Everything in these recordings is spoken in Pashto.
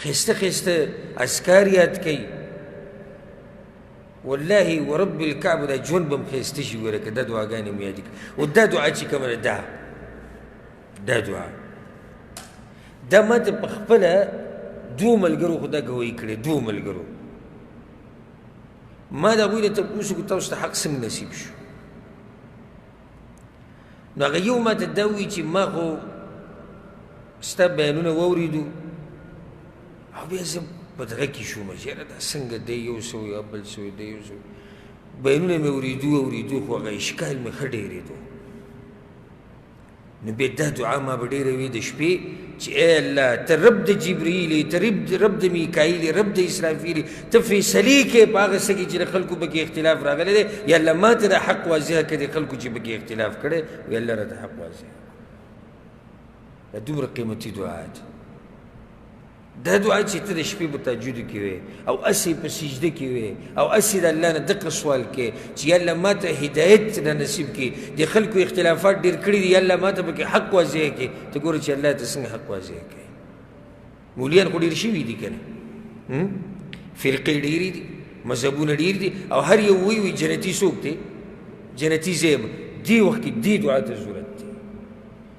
خسته خسته اذکار یاد کوي والله ورب الكعبه دا ژوند به م ښایسته شي ګوره که دا دعاګانې مو یادې کړي. او دا دعا چې کومه ده دا دعا دا ما ته په خپله دوو ملګرو خو دا ګویي کړې دوو ملګرو ما د هغوی نه تپوس وکړو تاسو ته حق څنګه نصیب شو نو هغه یو ما ته دا ووایي چې ما خو ستا بیانونه واورېدو او بیا زه په دغه کې شوم چې یاره دا څنګه دی یو څه وایي بل څه وایي دی یو څه بیانونه مې اورېدو خو هغه اشکال مې ښه ډېرېدو نو بیا دا دعا ما به ډېره وي د شپې چې ای الله ته رب د جبریل ته رب د میکایل رب د اسرافیل ته فیصلې کې په هغه څه کې چې د خلکو پکې اختلاف راغلی دی یا الله ما ته د حق واضحه کړه د خلکو چې پکې اختلاف کړی وی الله راته حق واضح دا دومره قیمتي دعا ده دا دعا چې ته د شپې په تهجدو کې وې او هسې په سجده کې وې او هسې د الله نه دقه سوال کې چې یا الله ما ته هدایت نه نصیب کړي د خلکو اختلافات ډېر کړي دي یا الله ما ته پکې حق واضح کړي ته ګوره چې الله ته څنګه حق واضح کړي مولیان خو ډېر شوي دي که نه فرقې ډېرې دي مذهبونه ډېر دي او هر یو وی جنتي څوک دی جنتي زیب دې وخت کې دې دعا ته ضرورت دی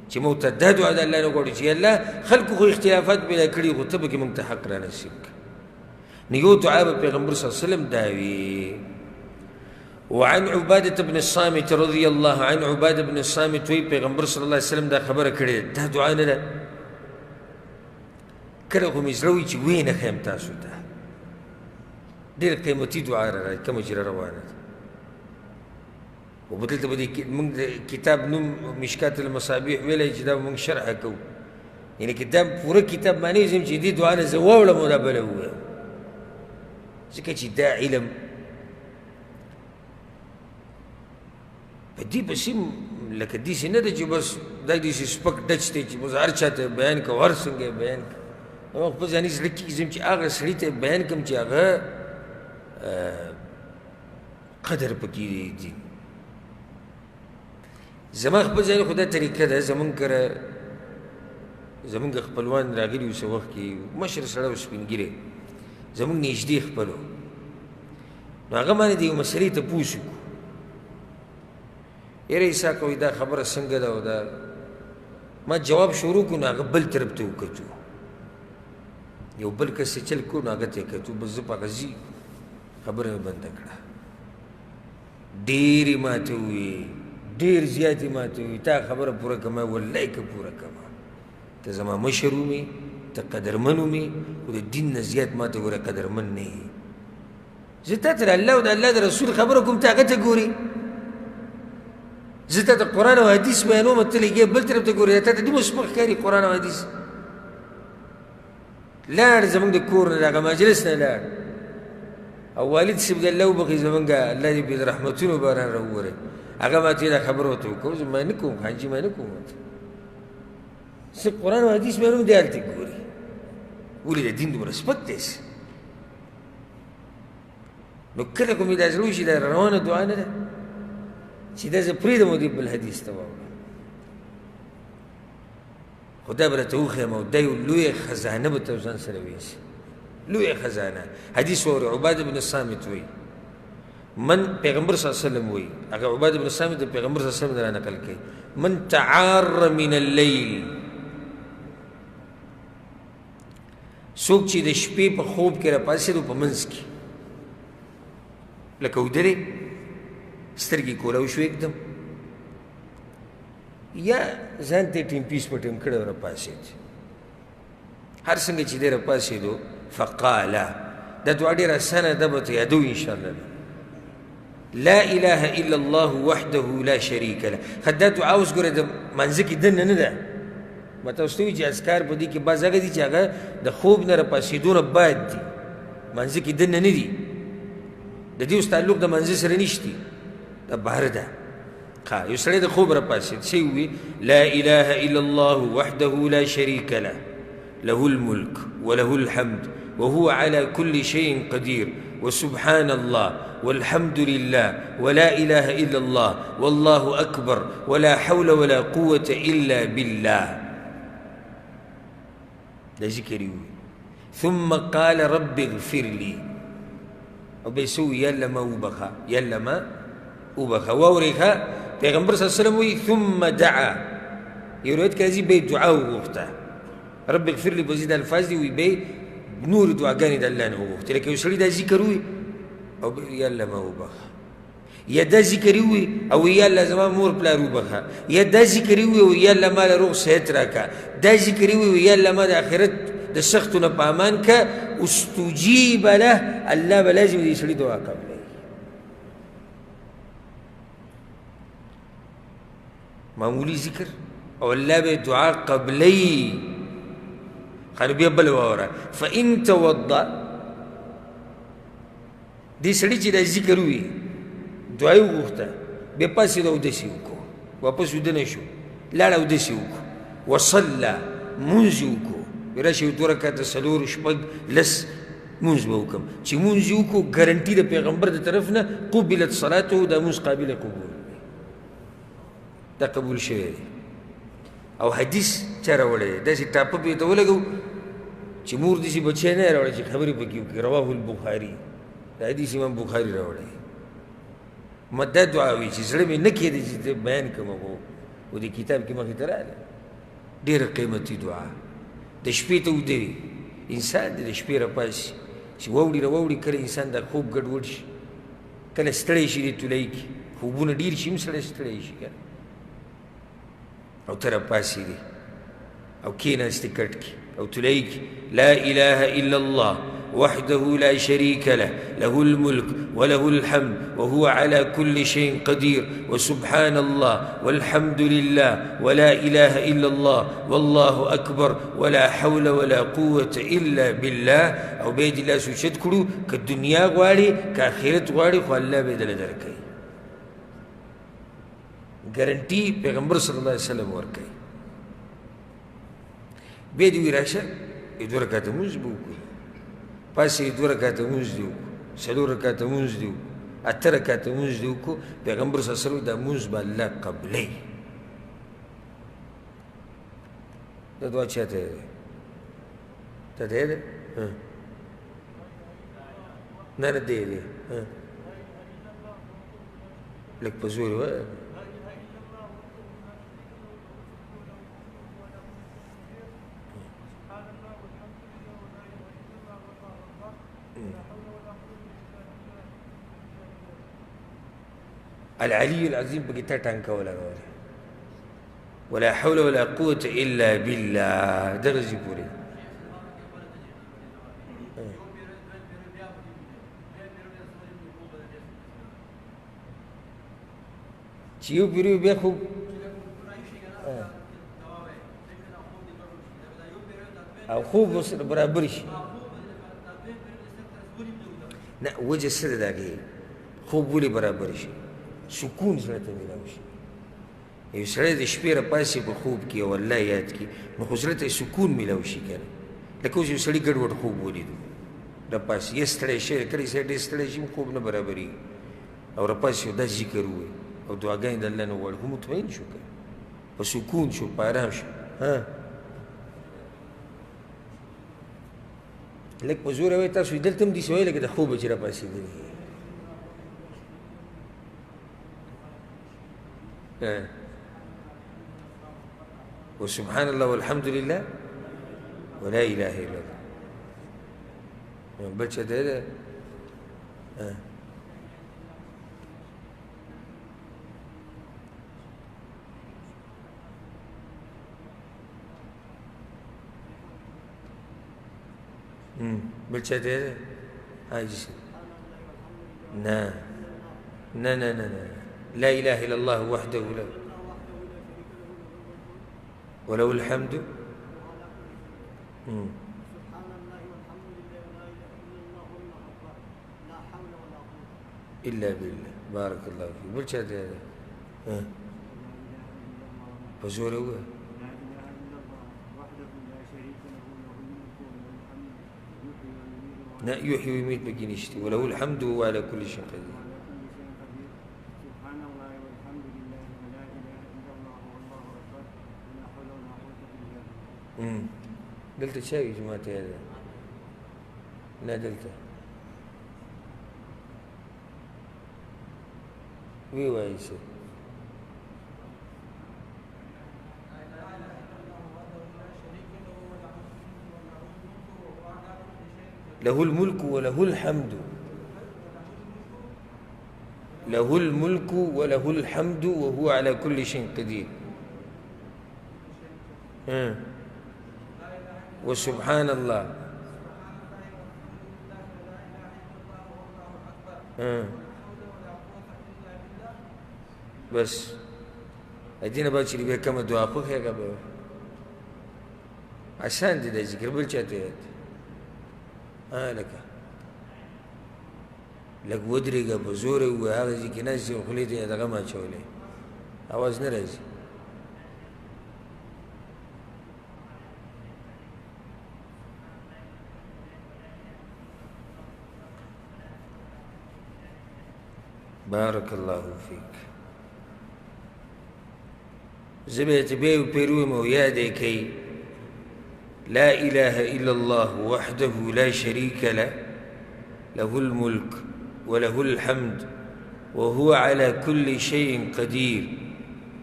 چې موږ ته دا دعا د الله نه غواړو چې الله خلکو خو اختلافات پیدا کړي خو ته پکې موږ ته حق را نصیب کړه نو یو دعا به پیغمبر صلی الله علیه وسلم دا وي وعن عبادة بن الصامت رضی الله عن عبادة بن الصامت وی پیغمبر صلی الله علیه وسلم دا خبره کړې دا دعا نه ده کله خو مې زړه وي چې ویې نه ښیم تاسو ته ډېره قیمتي دعا را کومه چې را روانه ده وبدلته به موږ د کتاب نوم مشکات المصابیح ویلی چې دا به موږ شرحه کوو یعنې کتاب پوره کتاب معنی وزم چې دې دعا نه زه واوړم او دا بله ووایم ځکه چې دا علم په دې پسې لکه داسې نه ده چې بس دا داسې سپک ډچ دی چې بس هر چا ته بیان کوو هر څنګه یې بیان کړه زما خپل ځاني زړه کې ځم چې هغه سړي ته بیان کړم چې هغه قدر پکې دي زما خپل ځای خو دا طریقه ده زمونږ کره زمونږ خپلوان راغلي اوس وخت کې مشر سړی و سپین ږیری زمونږ نږدې خپل و نو هغه باندې د یو مسلې تپوس وکړو یاره اسحاق وایي دا خبره څنګه ده او دا ما جواب شروع کړو نو هغه بل طرف ته وکتو یو بل کس چې چل کړو نو هغه ته یې کتو بس زه په هغه ځي خبره مې بنده کړه ډېرې ماته وویې ډېر زیاتې ماته وي تا خبره پوره کړمه والله که پوره کړمه ته زما مشر ومې ته قدرمن ومې خو د دین نه زیات ماته ګوره قدرمن نه یې زه تا ته د الله او د الله د رسول خبره کوم ته هغه ته ګورې زه تا ته قرآن او حدیث بیانوم ته لګې بل طرف ته ګورې تا ته دومره سپک ښکاري قرآن او حدیث لاړ زموږ د کور نه د هغه مجلس نه لاړ او والد صاحب د الله وبخي زموږ الله دې په رحمتونو باران راووری هغه ما ته دا خبره ورته وکړه زه ما نه کوم حاجي ما نه کوم زه قرآن او حدیث بیانوم دی هلته ګوري ولې د دین دومره سپک دی نو کله خو مې دا زړه وشي دا روانه دعا نه ده چې دا زه پرېږدم او دې بل حدیث ته واوړم خو دا به راته وښیم او دا یو لویه خزانه به ته ځان سره ویسي لویه خزانه حدیث واوري عباده بن صامت وایي من پیغمبر صلی الله علیه وسلم وایي هغه عباده بن صامت د پیغمبر صلی الله علیه وسلم نه را نقل کوي من تعار من اللیل څوک چې د شپې په خوب کې راپاڅېدو په منځ کې لکه ودرې سترګې کولاو شو एकदम یا ځان ته ټیم پیس په ټیم کړی راپاڅېد هر څنګه چې دی راپاڅېدو فقاله دا دعا ډېره اسانه ده به ته یادوو انشاءالله لا اله الا الله وحده لا شريك له دا دعا اوس ګوره د منځه کې دننه نه ده ما تاسو ته وایي چې اذکار په دې کې بعض هغه دي چې هغه د خوب نه راپاڅېدو نه بعد دي منځه کې دننه نه دي د دې اوس تعلق د منځه سره نشتی دا بهر ده یو سړی د خوب راپاڅېد څه ووي لا اله الا الله وحده لا شريك له له الملك وله الحمد وهو على كل شيء قدير وسبحان الله والحمد لله ولا إله إلا الله والله أكبر ولا حول ولا قوة إلا بالله دا ذكر ثم قال رب اغفر لي او بيسوي يلا ما وبخا يلا ما وبخا ووريخا پیغمبر صلی الله علیه وسلم وی ثم دعا يرويت كذي بي دعاء وقتها رب اغفر لي بزيد الفاظ دي وي بي نور دعاء غاني دلان وقت لكن يسري دا ذكروي او يلا ما وبخا يا دا ذكروي او يلا زمان مور بلا روبخا يا دا ذكروي او يلا ما روح سيتراكا دا ذكروي يلا ما اخرت د سختونه په امان کا استجيب له الله بلازم دي سړي دعا قبلې معمولی ذکر او الله به دعا قبلې خانه بیا بل وره فان توضا دي سړي چې د ذکر وي دعا یې وغوښته بیا پاسې د اودسي وکړو واپس ودنه شو لاړ اودسي وکړو وصلى منځ وکړو راشي 2 رکعاته 4 شپږ لس مونځ به وکړم چې مونځ یې وکړو ګارنټي د پیغمبر د طرف نه قبلت صلاته دا مونځ قابل قبول دا قبول شوی دی او حدیث چا راوړی دی داسې ټاپه پې ته ولګو چې مور داسې بچی نه یې راوړی چې خبرې پکې وکړي رواه البخاري دا حدیث امام بخاري راوړی ما دا دعا وي چې زړه مې نه کېده چې بیان کړم خو دې کتاب کې مخې ته راغله ډېره قیمتي دعا د شپې ته وده وي انسان د شپې راپاسي چې واوړي کله انسان دا خوب ګډوډ شي کله ستړی شي د تولۍ کې خوبونه ډېر شي هم سړی ستړی شي که او ته راپاسي دی او کېناستې کټ کې او تولۍ کې لا اله الا الله وحده لا شريك له له الملك وله الحمد وهو على كل شيء قدير وسبحان الله والحمد لله ولا إله إلا الله والله أكبر ولا حول ولا قوة إلا بالله أو بيد الله سوچت كرو كالدنيا غواري كآخرت غواري خو الله بيدل دركي گارنٹی پیغمبر صلی اللہ علیہ وسلم ورکي بيد ويراشا 2 رکعاته مونځ به وکړو پاسې 2 رکعاته مونځ دې وکړو 4 رکعاته مونځ دې وکړو 8 رکعاته مونځ دې وکړو پیغمبر صلی الله علیه وسلم دا مونځ به الله قبلوي دا دعا چاته دی ته دی دی نه نه دی دی لږ په زور ووایه العلي العظيم بقيتها تانكا ولا ولا حول ولا قوة إلا بالله درجة بوري چیو پیریو بیا خوب او خوب برابر شي نه وجه سره داږي خوب ولې برابر شي سکون سره ته ملاوي شي یو سړی د شپې راپاسي په خوب کې او الله یاد کړي نو خو زړه ته سکون ملاوي شي که نه لکه اوس یو سړي ګډوډ خوب ولیدو راپاسي یې ستړی شي کله سړی ډېر ستړی شي خوب نه برابرېږي او راپاسي دا ذکر ووایي او دعاګانې د الله نه وغواړي خو مطمئن شو که په سکون شو په ارام شو لږ په زوره وایي تاسو دلته هم داسې وایي لکه د خوبه چې راپاسېدلي وسبحان الله والحمد لله ولا إله إلا الله بل شيء ده بل شيء ده عايز نا نا نا نا لا إله إلا الله وحده لا وله الحمد إلا بالله بارك الله فيك بل شهد هذا فزور هو يحيي ويميت بجنشتي وله الحمد وهو على كل شيء قدير قلت شاي يا جماعة هذا نه دلته وی وایي څه له الملك وله الحمد له الملك وله الحمد وهو على كل شيء قدير وسبحان الله بس ادينا بقى اللي بيه كم دعاء خو هيك عشان دي ذكر بالشاتيات لك لك ودري قبل زوري وهذا زي كناس وخليتي هذا ما تشولي आवाज नहीं रही بارك الله فيك زبيت بيو بيروم ويادي كي لا إله إلا الله وحده لا شريك له له الملك وله الحمد وهو على كل شيء قدير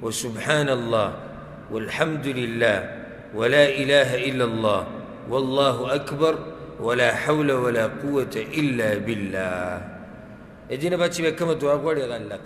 وسبحان الله والحمد لله ولا إله إلا الله والله أكبر ولا حول ولا قوة إلا بالله ادينا باتشي بكم دعاء غوري الله